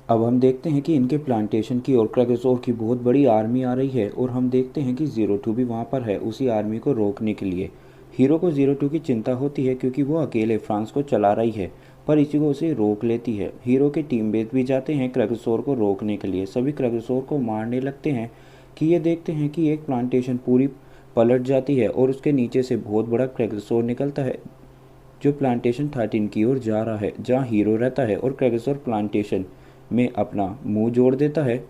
अब हम देखते हैं कि इनके प्लांटेशन की और क्रेगोसोर की बहुत बड़ी आर्मी आ रही है और हम देखते हैं कि ज़ीरो टू भी वहाँ पर है उसी आर्मी को रोकने के लिए। हीरो को ज़ीरो टू की चिंता होती है क्योंकि वो अकेले फ्रांस को चला रही है, पर इचिगो उसे रोक लेती है। हीरो के टीममेट भी जाते हैं क्रेगोसोर को रोकने के लिए। सभी क्रेगोसोर को मारने लगते हैं कि ये देखते हैं कि एक प्लांटेशन पूरी पलट जाती है और उसके नीचे से बहुत बड़ा क्रेगोसोर निकलता है जो प्लांटेशन 13 की ओर जा रहा है जहाँ हीरो रहता है, और क्रेगोसोर प्लांटेशन में अपना मुंह जोड़ देता है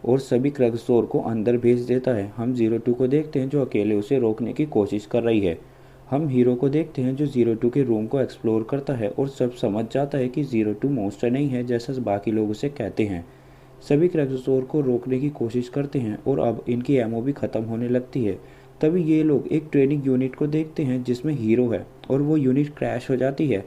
और सभी क्रेगोसोर को अंदर भेज देता है। हम ज़ीरो टू को देखते हैं जो अकेले उसे रोकने की कोशिश कर रही है। हम हीरो को देखते हैं जो ज़ीरो टू के रूम को एक्सप्लोर करता है और सब समझ जाता है कि ज़ीरो टू मॉन्स्टर नहीं है जैसा बाकी लोग उसे कहते हैं। सभी क्रेगोसोर को रोकने की कोशिश करते हैं और अब इनकी एमओ भी ख़त्म होने लगती है। तभी ये लोग एक ट्रेनिंग यूनिट को देखते हैं जिसमें हीरो है और वो यूनिट क्रैश हो जाती है।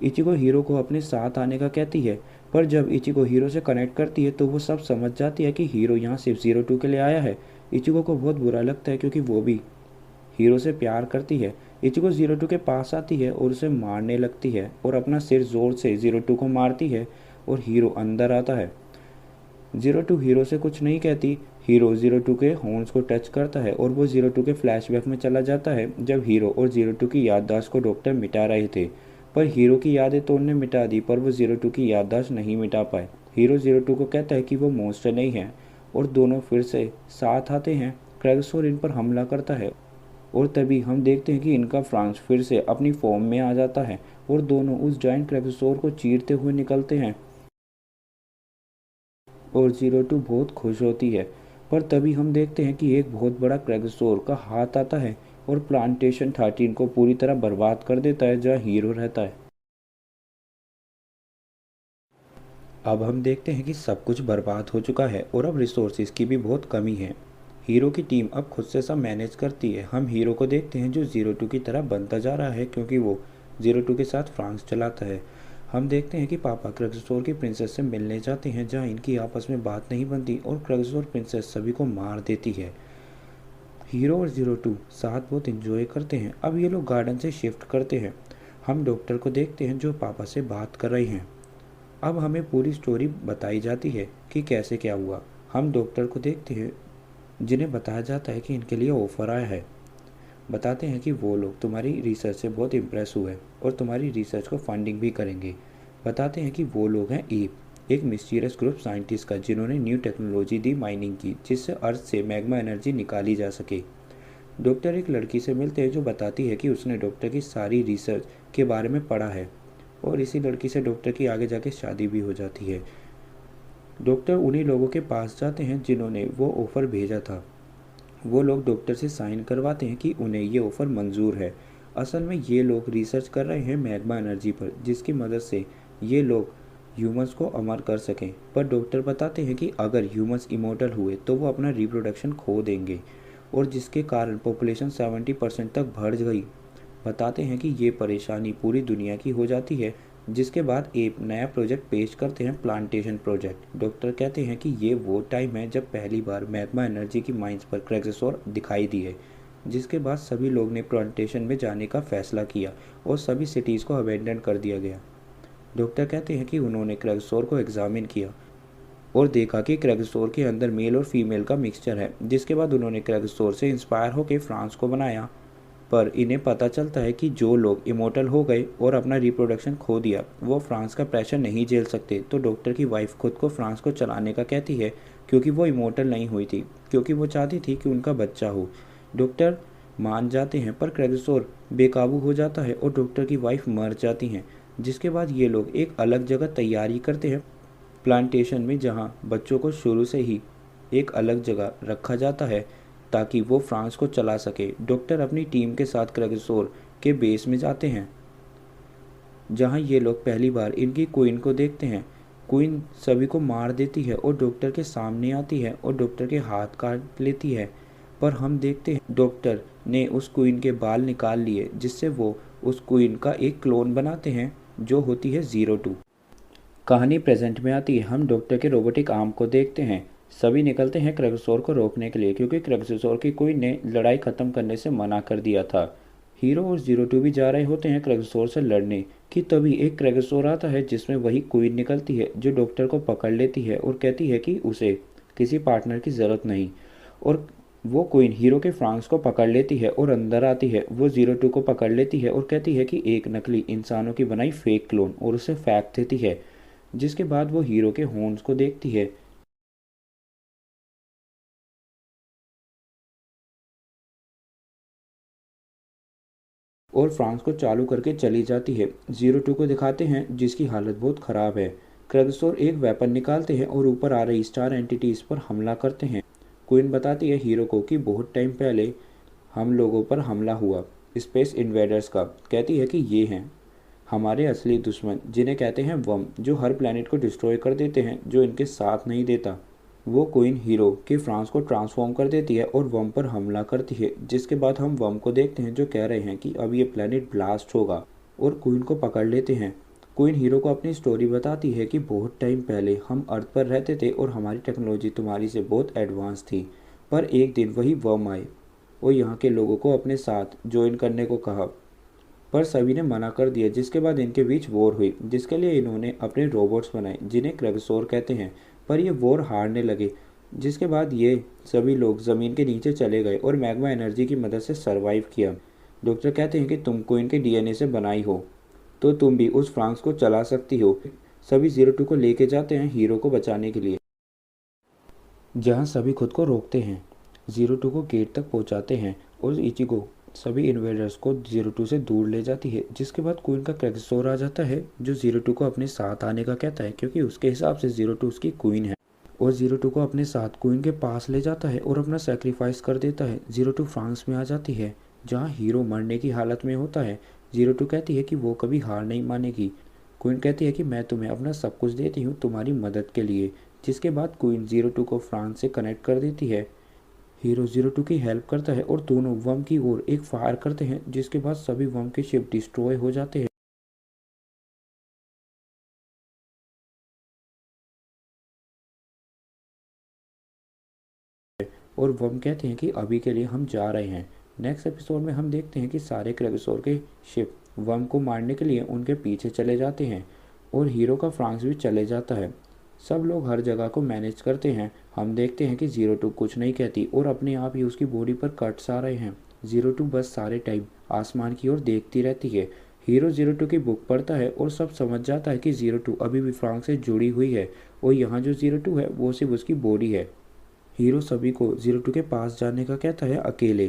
इचिको हीरो को अपने साथ आने का कहती है, पर जब इचिको हीरो से कनेक्ट करती है तो वो सब समझ जाती है कि हीरो यहाँ सिर्फ ज़ीरो टू के लिए आया है। इचिको को बहुत बुरा लगता है क्योंकि वो भी हीरो से प्यार करती है। इचिको ज़ीरो टू के पास आती है और उसे मारने लगती है और अपना सिर ज़ोर से ज़ीरो टू को मारती है और हीरो अंदर आता है। ज़ीरो टू हीरो से कुछ नहीं कहती। हीरो ज़ीरो टू के हॉर्न्स को टच करता है और वो ज़ीरो टू के फ्लैशबैक में चला जाता है जब हीरो और ज़ीरो टू की याददाश्त को डॉक्टर मिटा रहे थे। पर हीरो की यादें तो उन्होंने मिटा दी, पर वो ज़ीरो टू की याददाश्त नहीं मिटा पाए। हीरो ज़ीरो टू को कहता है कि वो मॉन्स्टर नहीं है और दोनों फिर से साथ आते हैं। क्रेगसोर इन पर हमला करता है और तभी हम देखते हैं कि इनका फ्रांस फिर से अपनी फॉर्म में आ जाता है और दोनों उस जाइंट क्रेगसोर को चीरते हुए निकलते हैं और ज़ीरो टू बहुत खुश होती है। पर तभी हम देखते हैं कि एक बहुत बड़ा क्रेगसोर का हाथ आता है और प्लांटेशन 13 को पूरी तरह बर्बाद कर देता है जहाँ हीरो रहता है। अब हम देखते हैं कि सब कुछ बर्बाद हो चुका है और अब रिसोर्सेज की भी बहुत कमी है। हीरो की टीम अब खुद से सब मैनेज करती है। हम हीरो को देखते हैं जो ज़ीरो टू की तरह बनता जा रहा है क्योंकि वो ज़ीरो टू के साथ फ्रांस चलाता है। हम देखते हैं कि पापा क्रेगसोर की प्रिंसेस से मिलने जाते हैं जहाँ इनकी आपस में बात नहीं बनती और क्रेगसोर प्रिंसेस सभी को मार देती है। हीरो और ज़ीरो टू साथ बहुत इंजॉय करते हैं। अब ये लोग गार्डन से शिफ्ट करते हैं। हम डॉक्टर को देखते हैं जो पापा से बात कर रहे हैं। अब हमें पूरी स्टोरी बताई जाती है कि कैसे क्या हुआ। हम डॉक्टर को देखते हैं जिन्हें बताया जाता है कि इनके लिए ऑफ़र आया है। बताते हैं कि वो लोग तुम्हारी रिसर्च से बहुत इम्प्रेस हुए और तुम्हारी रिसर्च को फंडिंग भी करेंगे। बताते हैं कि वो लोग हैं ईप, एक मिस्टीरियस ग्रुप साइंटिस्ट का जिन्होंने न्यू टेक्नोलॉजी दी माइनिंग की जिससे अर्थ से मैग्मा एनर्जी निकाली जा सके। डॉक्टर एक लड़की से मिलते हैं जो बताती है कि उसने डॉक्टर की सारी रिसर्च के बारे में पढ़ा है और इसी लड़की से डॉक्टर की आगे जाके शादी भी हो जाती है। डॉक्टर उन्हीं लोगों के पास जाते हैं जिन्होंने वो ऑफ़र भेजा था। वो लोग डॉक्टर से साइन करवाते हैं कि उन्हें ये ऑफ़र मंजूर है। असल में ये लोग रिसर्च कर रहे हैं मैग्मा एनर्जी पर जिसकी मदद से ये लोग ह्यूमंस को अमर कर सकें। पर डॉक्टर बताते हैं कि अगर ह्यूमंस इमोर्टल हुए तो वो अपना रिप्रोडक्शन खो देंगे और जिसके कारण पॉपुलेशन 70% तक बढ़ गई। बताते हैं कि ये परेशानी पूरी दुनिया की हो जाती है। जिसके बाद एक नया प्रोजेक्ट पेश करते हैं, प्लांटेशन प्रोजेक्ट। डॉक्टर कहते हैं कि ये वो टाइम है जब पहली बार मैग्मा एनर्जी की माइंस पर क्रेगसोर दिखाई दिए। जिसके बाद सभी लोग ने प्लांटेशन में जाने का फैसला किया और सभी सिटीज़ को अबेंडन कर दिया गया। डॉक्टर कहते हैं कि उन्होंने क्रेगसोर को एग्जामिन किया और देखा कि क्रेगसोर के अंदर मेल और फीमेल का मिक्सचर है। जिसके बाद उन्होंने क्रेगसोर से इंस्पायर होकर फ्रांस को बनाया। पर इन्हें पता चलता है कि जो लोग इमोर्टल हो गए और अपना रिप्रोडक्शन खो दिया वो फ्रांस का प्रेशर नहीं झेल सकते। तो डॉक्टर की वाइफ खुद को फ्रांस को चलाने का कहती है क्योंकि वो इमोर्टल नहीं हुई थी, क्योंकि वो चाहती थी कि उनका बच्चा हो। डॉक्टर मान जाते हैं पर क्रेगसोर बेकाबू हो जाता है और डॉक्टर की वाइफ मर जाती हैं। जिसके बाद ये लोग एक अलग जगह तैयारी करते हैं प्लांटेशन में जहाँ बच्चों को शुरू से ही एक अलग जगह रखा जाता है ताकि वो फ्रांस को चला सके। डॉक्टर अपनी टीम के साथ क्रेगसोर के बेस में जाते हैं जहां ये लोग पहली बार इनकी क्वीन को देखते हैं। क्वीन सभी को मार देती है और डॉक्टर के सामने आती है और डॉक्टर के हाथ काट लेती है। पर हम देखते हैं डॉक्टर ने उस क्वीन के बाल निकाल लिए जिससे वो उस क्वीन का एक क्लोन बनाते हैं जो होती है ज़ीरो टू। कहानी प्रेजेंट में आती है। हम डॉक्टर के रोबोटिक आर्म को देखते हैं। सभी निकलते हैं क्रेगसोर को रोकने के लिए क्योंकि क्रेगसोर की क्वीन ने लड़ाई ख़त्म करने से मना कर दिया था। हीरो और जीरो टू भी जा रहे होते हैं क्रेगोसोर से लड़ने कि तभी एक क्रेगोसोर आता है जिसमें वही क्वीन निकलती है जो डॉक्टर को पकड़ लेती है और कहती है कि उसे किसी पार्टनर की ज़रूरत नहीं। और वो क्वीन हीरो के फ्रांस को पकड़ लेती है और अंदर आती है। वो जीरो टू को पकड़ लेती है और कहती है कि एक नकली इंसानों की बनाई फेक क्लोन, और उसे फेंक देती है। जिसके बाद वो हीरो के हॉर्न्स को देखती है और फ्रांस को चालू करके चली जाती है। जीरो टू को दिखाते हैं जिसकी हालत बहुत ख़राब है। क्रेगसोर एक वेपन निकालते हैं और ऊपर आ रही स्टार एंटिटीज़ पर हमला करते हैं। क्वीन बताती है हीरो को कि बहुत टाइम पहले हम लोगों पर हमला हुआ स्पेस इन्वेडर्स का। कहती है कि ये हैं हमारे असली दुश्मन जिन्हें कहते हैं वम, जो हर प्लेनेट को डिस्ट्रॉय कर देते हैं जो इनके साथ नहीं देता। वो क्वीन हीरो के फ्रांस को ट्रांसफॉर्म कर देती है और वम पर हमला करती है। जिसके बाद हम वम को देखते हैं जो कह रहे हैं कि अब ये प्लेनेट ब्लास्ट होगा और क्वीन को पकड़ लेते हैं। क्वीन हीरो को अपनी स्टोरी बताती है कि बहुत टाइम पहले हम अर्थ पर रहते थे और हमारी टेक्नोलॉजी तुम्हारी से बहुत एडवांस थी, पर एक दिन वही वम आए और यहाँ के लोगों को अपने साथ ज्वाइन करने को कहा, पर सभी ने मना कर दिया। जिसके बाद इनके बीच वॉर हुई जिसके लिए इन्होंने अपने रोबोट्स बनाए जिन्हें क्रेगसोर कहते हैं, पर ये वॉर हारने लगे। जिसके बाद ये सभी लोग ज़मीन के नीचे चले गए और मैग्मा एनर्जी की मदद से सरवाइव किया। डॉक्टर कहते हैं कि तुमको इनके डीएनए से बनाई हो तो तुम भी उस फ्रांस को चला सकती हो। सभी जीरो टू को लेके जाते हैं हीरो को बचाने के लिए, जहाँ सभी खुद को रोकते हैं। जीरो टू को गेट तक पहुँचाते हैं और इचिगो सभी इन्वेडर्स को जीरो टू से दूर ले जाती है। जिसके बाद क्वीन का क्रेगसोर आ जाता है जो जीरो टू को अपने साथ आने का कहता है क्योंकि उसके हिसाब से जीरो टू उसकी क्वीन है, और जीरो टू को अपने साथ क्वीन के पास ले जाता है और अपना सेक्रीफाइस कर देता है। जीरो टू फ्रांस में आ जाती है जहाँ हीरो मरने की हालत में होता है। जीरो टू कहती है कि वो कभी हार नहीं मानेगी। क्वीन कहती है कि मैं तुम्हें अपना सब कुछ देती हूँ तुम्हारी मदद के लिए। जिसके बाद क्वीन जीरो टू को फ्रांस से कनेक्ट कर देती है। हीरो जीरो टू की हेल्प करता है और दोनों वम की ओर एक फायर करते हैं। जिसके बाद सभी वम के शिप डिस्ट्रॉय हो जाते हैं और वम कहते हैं कि अभी के लिए हम जा रहे हैं। नेक्स्ट एपिसोड में हम देखते हैं कि सारे क्रेगसोर के शिप वम को मारने के लिए उनके पीछे चले जाते हैं और हीरो का फ्रांस भी चले जाता है। सब लोग हर जगह को मैनेज करते हैं। हम देखते हैं कि जीरो टू कुछ नहीं कहती और अपने आप ही उसकी बॉडी पर कट्स आ रहे हैं। जीरो टू बस सारे टाइम आसमान की ओर देखती रहती है। हीरो जीरो टू की बुक पढ़ता है और सब समझ जाता है कि जीरो टू अभी भी फ्रांस से जुड़ी हुई है और यहाँ जो जीरो टू है वो सिर्फ उसकी बॉडी है। हीरो सभी को जीरो टू के पास जाने का कहता है अकेले,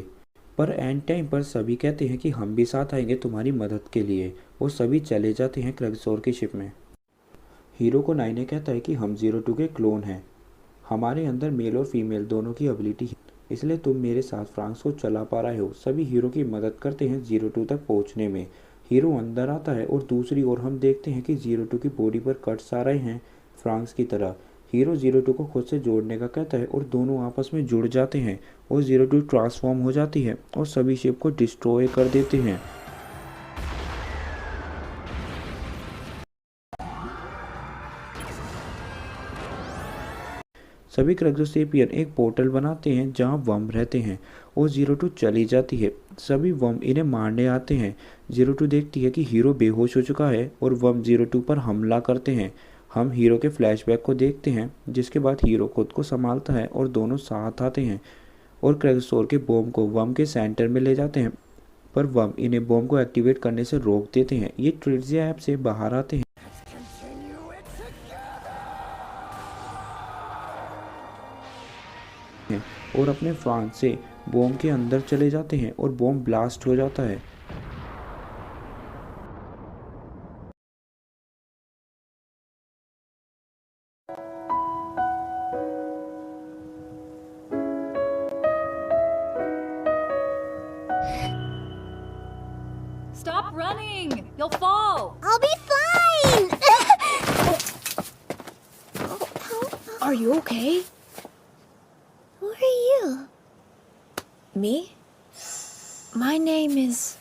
पर एंड टाइम पर सभी कहते हैं कि हम भी साथ आएंगे तुम्हारी मदद के लिए, और सभी चले जाते हैं क्रेगसोर की शिप में। हीरो को नाइने कहता है कि हम जीरो टू के क्लोन हैं, हमारे अंदर मेल और फीमेल दोनों की एबिलिटी है, इसलिए तुम मेरे साथ फ्रांस को चला पा रहे हो। सभी हीरो की मदद करते हैं जीरो टू तक पहुंचने में। हीरो अंदर आता है और दूसरी ओर हम देखते हैं कि जीरो टू की बॉडी पर कट्स आ रहे हैं फ्रांस की तरह। हीरो जीरो टू को खुद से जोड़ने का कहता है और दोनों आपस में जुड़ जाते हैं और जीरो टू ट्रांसफॉर्म हो जाती है और सभी शिप को डिस्ट्रॉय कर देते हैं। सभी क्रेगोसेपियन एक पोर्टल बनाते हैं जहां वम रहते हैं और जीरो टू चली जाती है। सभी वम इन्हें मारने आते हैं। जीरो टू देखती है कि हीरो बेहोश हो चुका है और वम जीरो टू पर हमला करते हैं। हम हीरो के फ्लैशबैक को देखते हैं जिसके बाद हीरो खुद को संभालता है और दोनों साथ आते हैं और क्रेगसोर के बॉम्ब को वम के सेंटर में ले जाते हैं, पर वम इन्हें बॉम्ब को एक्टिवेट करने से रोक देते हैं। ये ट्रिजिया ऐप से बाहर आते हैं और अपने फ्रांस से बॉम्ब के अंदर चले जाते हैं और बॉम्ब ब्लास्ट हो जाता है। Stop running! You'll fall! I'll be fine! Are you okay? Who are you? Me? My name is